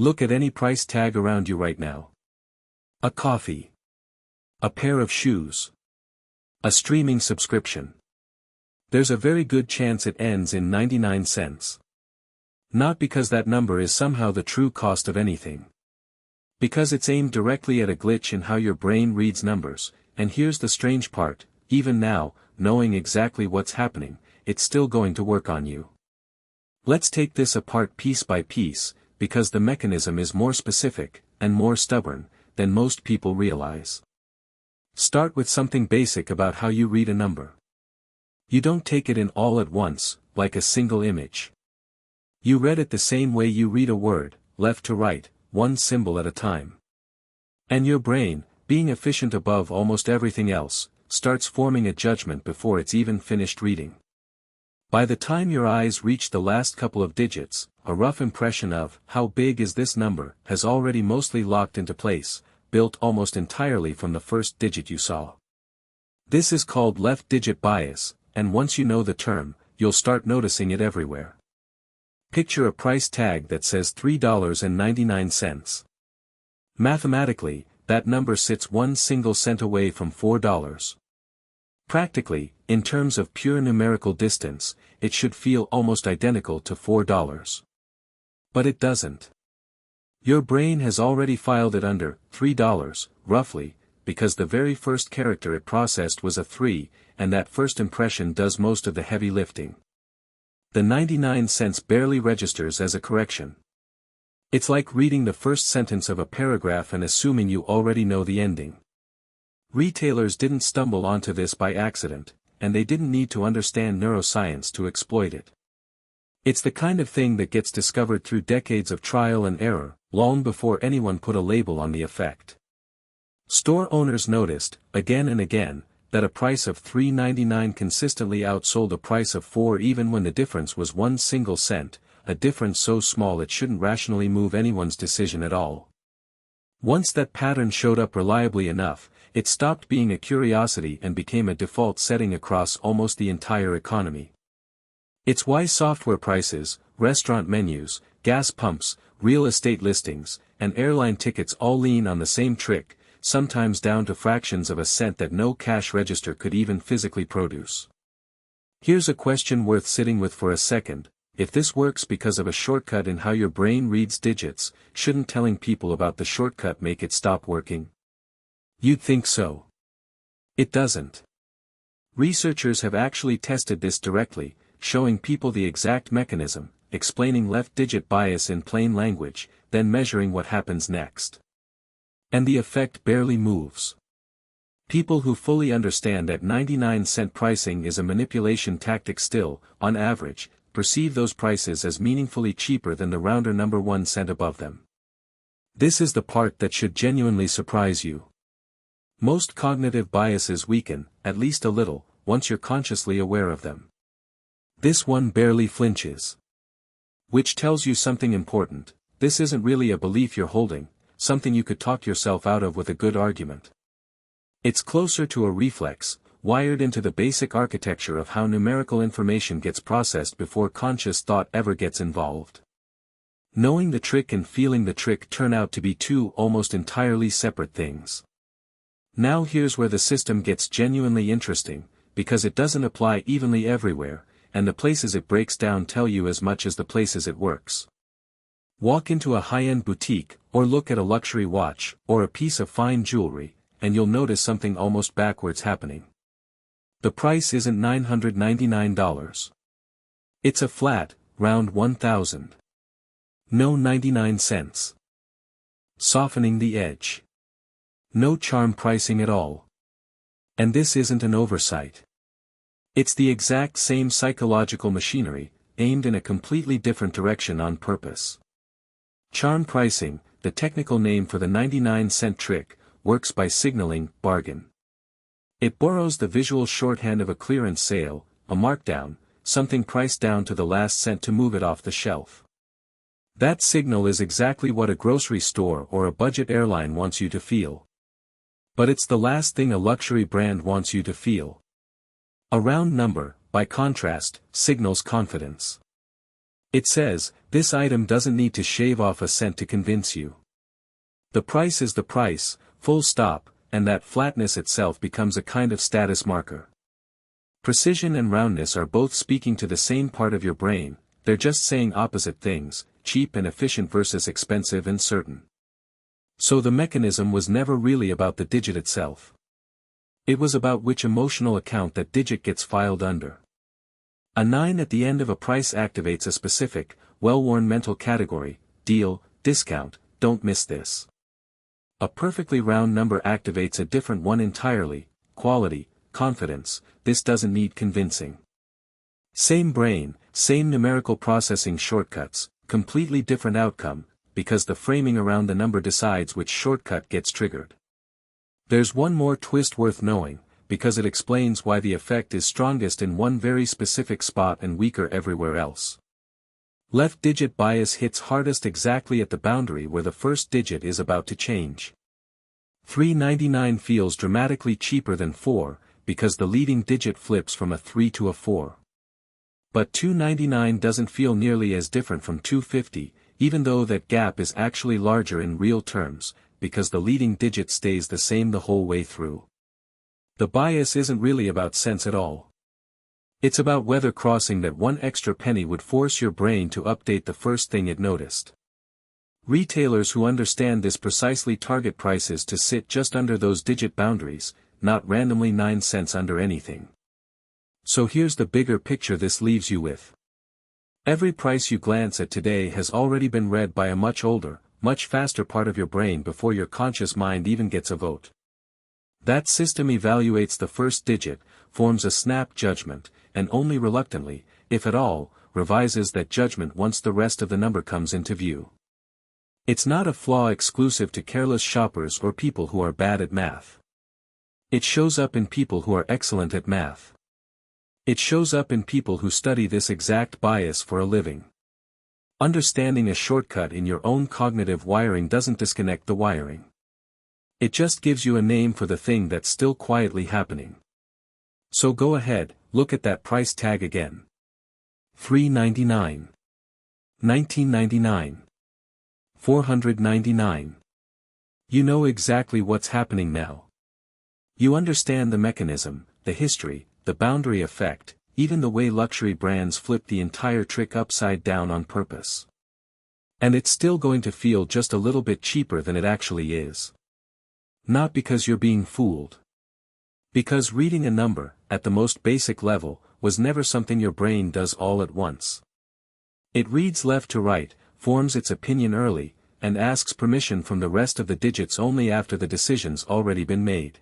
Look at any price tag around you right now. A coffee. A pair of shoes. A streaming subscription. There's a very good chance it ends in 99 cents. Not because that number is somehow the true cost of anything. Because it's aimed directly at a glitch in how your brain reads numbers, and here's the strange part, even now, knowing exactly what's happening, it's still going to work on you. Let's take this apart piece by piece, because the mechanism is more specific, and more stubborn, than most people realize. Start with something basic about how you read a number. You don't take it in all at once, like a single image. You read it the same way you read a word, left to right, one symbol at a time. And your brain, being efficient above almost everything else, starts forming a judgment before it's even finished reading. By the time your eyes reach the last couple of digits, a rough impression of how big is this number has already mostly locked into place, built almost entirely from the first digit you saw. This is called left digit bias, and once you know the term, you'll start noticing it everywhere. Picture a price tag that says $3.99. Mathematically, that number sits 1 single cent away from $4. Practically, in terms of pure numerical distance, it should feel almost identical to $4. But it doesn't. Your brain has already filed it under $3, roughly, because the very first character it processed was a 3, and that first impression does most of the heavy lifting. The 99 cents barely registers as a correction. It's like reading the first sentence of a paragraph and assuming you already know the ending. Retailers didn't stumble onto this by accident, and they didn't need to understand neuroscience to exploit it. It's the kind of thing that gets discovered through decades of trial and error, long before anyone put a label on the effect. Store owners noticed, again and again, that a price of $3.99 consistently outsold a price of $4 even when the difference was 1 single cent, a difference so small it shouldn't rationally move anyone's decision at all. Once that pattern showed up reliably enough, it stopped being a curiosity and became a default setting across almost the entire economy. It's why software prices, restaurant menus, gas pumps, real estate listings, and airline tickets all lean on the same trick, sometimes down to fractions of a cent that no cash register could even physically produce. Here's a question worth sitting with for a second: if this works because of a shortcut in how your brain reads digits, shouldn't telling people about the shortcut make it stop working? You'd think so. It doesn't. Researchers have actually tested this directly, showing people the exact mechanism, explaining left digit bias in plain language, then measuring what happens next. And the effect barely moves. People who fully understand that 99-cent pricing is a manipulation tactic still, on average, perceive those prices as meaningfully cheaper than the rounder number 1 cent above them. This is the part that should genuinely surprise you. Most cognitive biases weaken, at least a little, once you're consciously aware of them. This one barely flinches. Which tells you something important: this isn't really a belief you're holding, something you could talk yourself out of with a good argument. It's closer to a reflex, wired into the basic architecture of how numerical information gets processed before conscious thought ever gets involved. Knowing the trick and feeling the trick turn out to be two almost entirely separate things. Now here's where the system gets genuinely interesting, because it doesn't apply evenly everywhere, and the places it breaks down tell you as much as the places it works. Walk into a high-end boutique, or look at a luxury watch, or a piece of fine jewelry, and you'll notice something almost backwards happening. The price isn't $999. It's a flat, round 1,000. No 99 cents. Softening the edge. No charm pricing at all. And this isn't an oversight. It's the exact same psychological machinery, aimed in a completely different direction on purpose. Charm pricing, the technical name for the 99-cent trick, works by signaling bargain. It borrows the visual shorthand of a clearance sale, a markdown, something priced down to the last cent to move it off the shelf. That signal is exactly what a grocery store or a budget airline wants you to feel. But it's the last thing a luxury brand wants you to feel. A round number, by contrast, signals confidence. It says, this item doesn't need to shave off a cent to convince you. The price is the price, full stop, and that flatness itself becomes a kind of status marker. Precision and roundness are both speaking to the same part of your brain, they're just saying opposite things, cheap and efficient versus expensive and certain. So the mechanism was never really about the digit itself. It was about which emotional account that digit gets filed under. A 9 at the end of a price activates a specific, well-worn mental category: deal, discount, don't miss this. A perfectly round number activates a different one entirely: quality, confidence, this doesn't need convincing. Same brain, same numerical processing shortcuts, completely different outcome, because the framing around the number decides which shortcut gets triggered. There's one more twist worth knowing, because it explains why the effect is strongest in one very specific spot and weaker everywhere else. Left digit bias hits hardest exactly at the boundary where the first digit is about to change. $3.99 feels dramatically cheaper than 4, because the leading digit flips from a 3 to a 4. But $2.99 doesn't feel nearly as different from $2.50, even though that gap is actually larger in real terms, because the leading digit stays the same the whole way through. The bias isn't really about cents at all. It's about whether crossing that one extra penny would force your brain to update the first thing it noticed. Retailers who understand this precisely target prices to sit just under those digit boundaries, not randomly 9 cents under anything. So here's the bigger picture this leaves you with. Every price you glance at today has already been read by a much older, much faster part of your brain before your conscious mind even gets a vote. That system evaluates the first digit, forms a snap judgment, and only reluctantly, if at all, revises that judgment once the rest of the number comes into view. It's not a flaw exclusive to careless shoppers or people who are bad at math. It shows up in people who are excellent at math. It shows up in people who study this exact bias for a living. Understanding a shortcut in your own cognitive wiring doesn't disconnect the wiring. It just gives you a name for the thing that's still quietly happening. So go ahead, look at that price tag again. $3.99. $19.99. $499. You know exactly what's happening now. You understand the mechanism, the history, the boundary effect, even the way luxury brands flip the entire trick upside down on purpose. And it's still going to feel just a little bit cheaper than it actually is. Not because you're being fooled. Because reading a number, at the most basic level, was never something your brain does all at once. It reads left to right, forms its opinion early, and asks permission from the rest of the digits only after the decision's already been made.